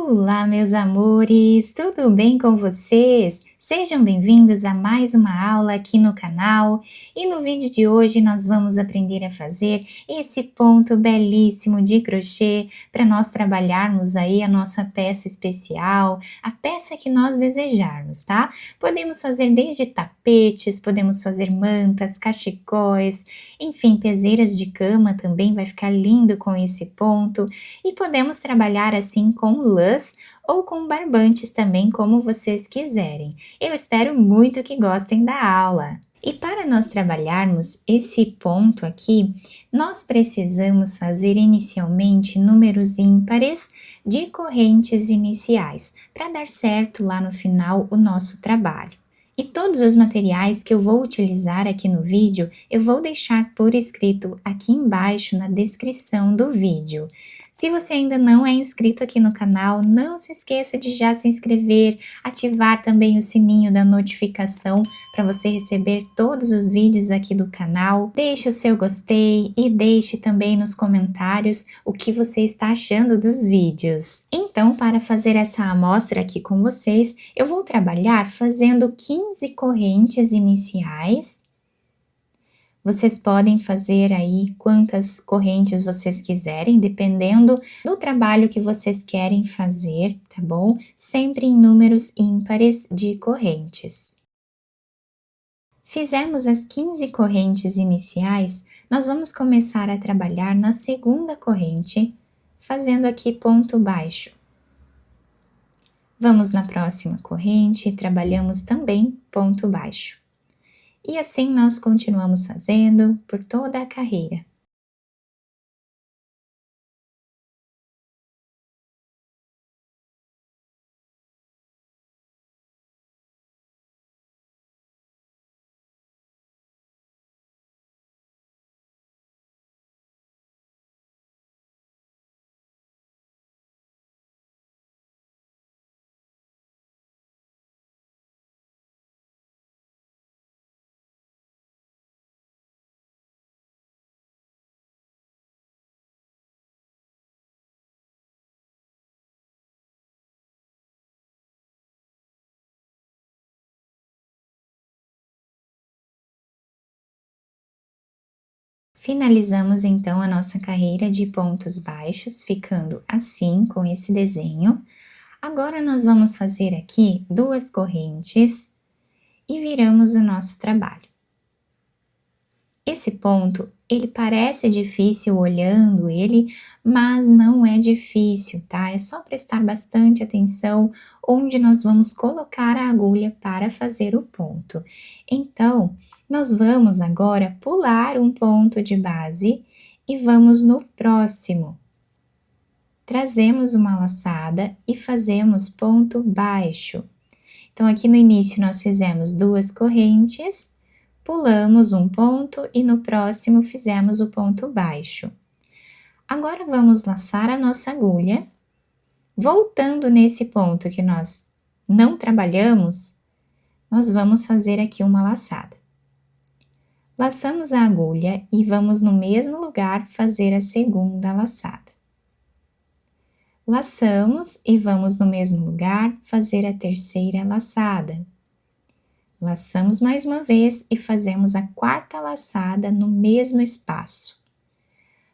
Olá, meus amores, tudo bem com vocês? Sejam bem-vindos a mais uma aula aqui no canal e no vídeo de hoje nós vamos aprender a fazer esse ponto belíssimo de crochê para nós trabalharmos aí a nossa peça especial, a peça que nós desejarmos, tá? Podemos fazer desde tapetes, podemos fazer mantas, cachecóis, enfim, peseiras de cama também vai ficar lindo com esse ponto. E podemos trabalhar assim com lãs ou com barbantes também, como vocês quiserem. Eu espero muito que gostem da aula. E para nós trabalharmos esse ponto aqui, nós precisamos fazer inicialmente números ímpares de correntes iniciais, para dar certo lá no final o nosso trabalho. E todos os materiais que eu vou utilizar aqui no vídeo, eu vou deixar por escrito aqui embaixo na descrição do vídeo. Se você ainda não é inscrito aqui no canal, não se esqueça de já se inscrever, ativar também o sininho da notificação para você receber todos os vídeos aqui do canal. Deixe o seu gostei e deixe também nos comentários o que você está achando dos vídeos. Então, para fazer essa amostra aqui com vocês, eu vou trabalhar fazendo 15 correntes iniciais. Vocês podem fazer aí quantas correntes vocês quiserem, dependendo do trabalho que vocês querem fazer, tá bom? Sempre em números ímpares de correntes. Fizemos as 15 correntes iniciais, nós vamos começar a trabalhar na segunda corrente, fazendo aqui ponto baixo. Vamos na próxima corrente e trabalhamos também ponto baixo. E assim nós continuamos fazendo por toda a carreira. Finalizamos então a nossa carreira de pontos baixos, ficando assim com esse desenho. Agora nós vamos fazer aqui duas correntes e viramos o nosso trabalho. Esse ponto, ele parece difícil olhando ele, mas não é difícil, tá? É só prestar bastante atenção onde nós vamos colocar a agulha para fazer o ponto. Então, nós vamos agora pular um ponto de base e vamos no próximo. Trazemos uma laçada e fazemos ponto baixo. Então, aqui no início nós fizemos duas correntes, pulamos um ponto e no próximo fizemos o ponto baixo. Agora vamos laçar a nossa agulha, voltando nesse ponto que nós não trabalhamos, nós vamos fazer aqui uma laçada. Laçamos a agulha e vamos no mesmo lugar fazer a segunda laçada. Laçamos e vamos no mesmo lugar fazer a terceira laçada. Laçamos mais uma vez e fazemos a quarta laçada no mesmo espaço.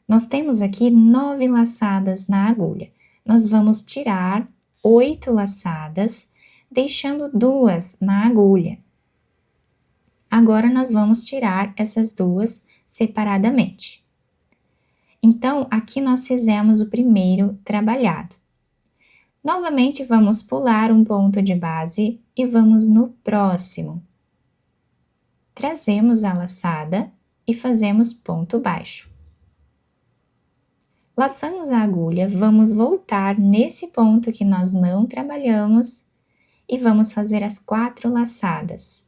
Nós temos aqui 9 laçadas na agulha. Nós vamos tirar 8 laçadas, deixando 2 na agulha. Agora, nós vamos tirar essas duas separadamente. Então, aqui nós fizemos o primeiro trabalhado. Novamente, vamos pular um ponto de base e vamos no próximo. Trazemos a laçada e fazemos ponto baixo. Laçamos a agulha, vamos voltar nesse ponto que nós não trabalhamos e vamos fazer as 4 laçadas.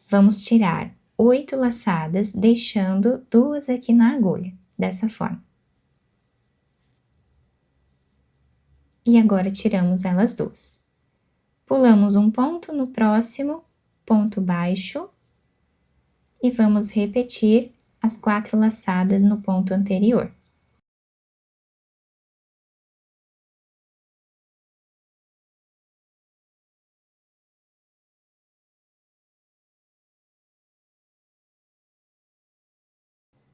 Vamos tirar 8 laçadas, deixando 2 aqui na agulha, dessa forma. E agora tiramos elas duas. Pulamos um ponto no próximo ponto baixo e vamos repetir as 4 laçadas no ponto anterior.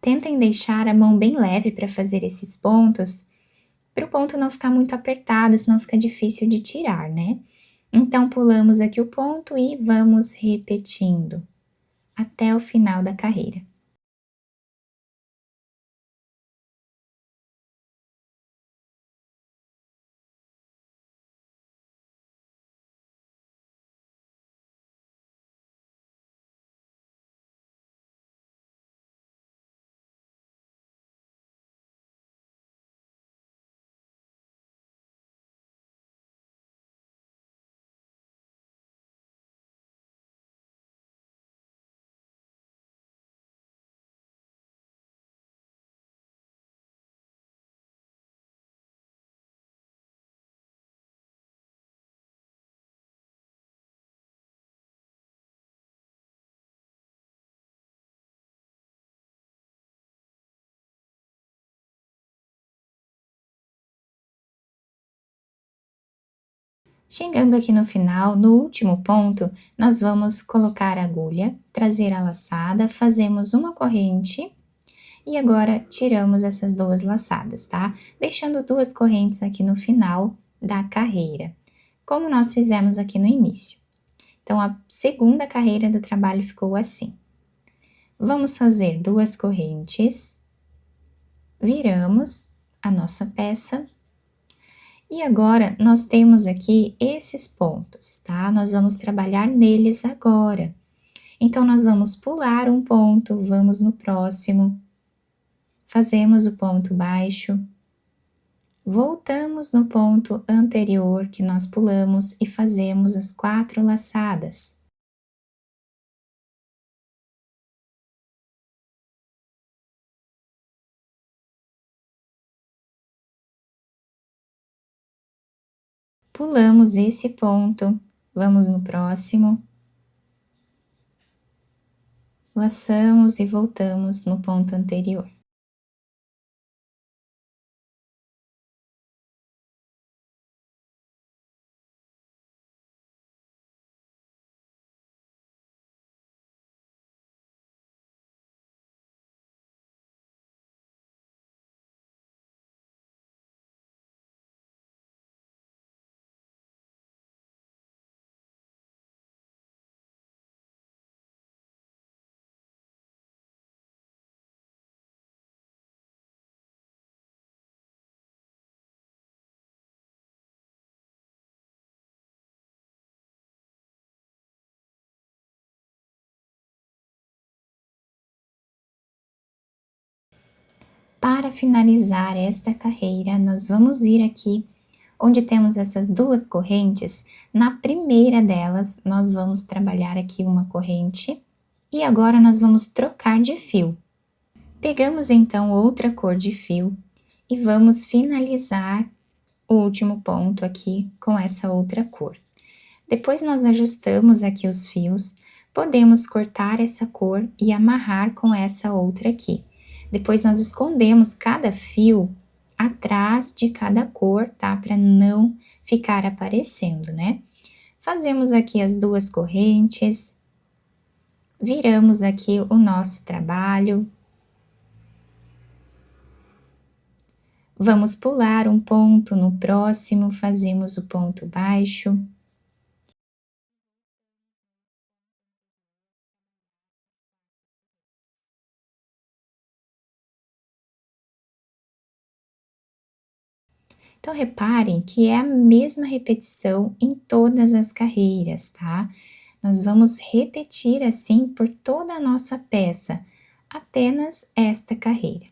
Tentem deixar a mão bem leve para fazer esses pontos, para o ponto não ficar muito apertado, senão fica difícil de tirar, né? Então, pulamos aqui o ponto e vamos repetindo até o final da carreira. Chegando aqui no final, no último ponto, nós vamos colocar a agulha, trazer a laçada, fazemos uma corrente e agora tiramos essas 2 laçadas, tá? Deixando 2 correntes aqui no final da carreira, como nós fizemos aqui no início. Então, a segunda carreira do trabalho ficou assim. Vamos fazer 2 correntes, viramos a nossa peça. E agora, nós temos aqui esses pontos, tá? Nós vamos trabalhar neles agora. Então, nós vamos pular um ponto, vamos no próximo, fazemos o ponto baixo, voltamos no ponto anterior que nós pulamos e fazemos as 4 laçadas. Pulamos esse ponto, vamos no próximo, laçamos e voltamos no ponto anterior. Para finalizar esta carreira, nós vamos vir aqui onde temos essas 2 correntes. Na primeira delas, nós vamos trabalhar aqui uma corrente e agora nós vamos trocar de fio. Pegamos então outra cor de fio e vamos finalizar o último ponto aqui com essa outra cor. Depois nós ajustamos aqui os fios, podemos cortar essa cor e amarrar com essa outra aqui. Depois nós escondemos cada fio atrás de cada cor, tá? Para não ficar aparecendo, né? Fazemos aqui as 2 correntes, viramos aqui o nosso trabalho. Vamos pular um ponto no próximo, fazemos o ponto baixo. Então, reparem que é a mesma repetição em todas as carreiras, tá? Nós vamos repetir assim por toda a nossa peça, apenas esta carreira.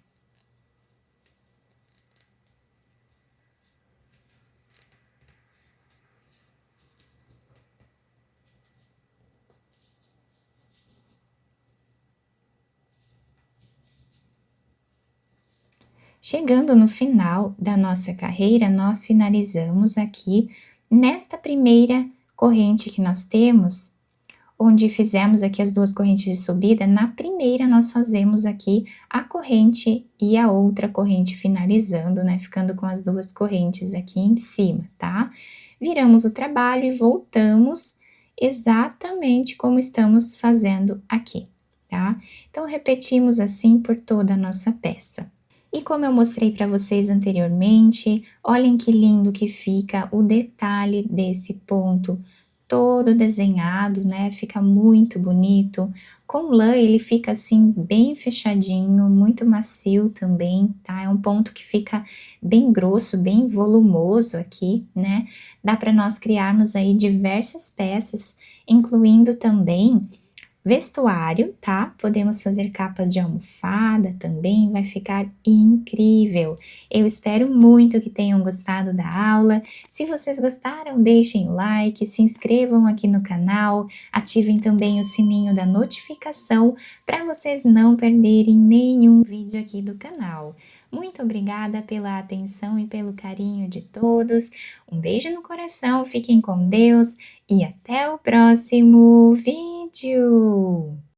Chegando no final da nossa carreira, nós finalizamos aqui nesta primeira corrente que nós temos, onde fizemos aqui as 2 correntes de subida, na primeira nós fazemos aqui a corrente e a outra corrente finalizando, né, ficando com as 2 correntes aqui em cima, tá. Viramos o trabalho e voltamos exatamente como estamos fazendo aqui, tá. Então repetimos assim por toda a nossa peça. E como eu mostrei para vocês anteriormente, olhem que lindo que fica o detalhe desse ponto todo desenhado, né, fica muito bonito. Com lã ele fica, assim, bem fechadinho, muito macio também, tá, é um ponto que fica bem grosso, bem volumoso aqui, né. Dá para nós criarmos aí diversas peças, incluindo também vestuário, tá? Podemos fazer capas de almofada também, vai ficar incrível. Eu espero muito que tenham gostado da aula. Se vocês gostaram, deixem o like, se inscrevam aqui no canal, ativem também o sininho da notificação para vocês não perderem nenhum vídeo aqui do canal. Muito obrigada pela atenção e pelo carinho de todos. Um beijo no coração, fiquem com Deus e até o próximo vídeo!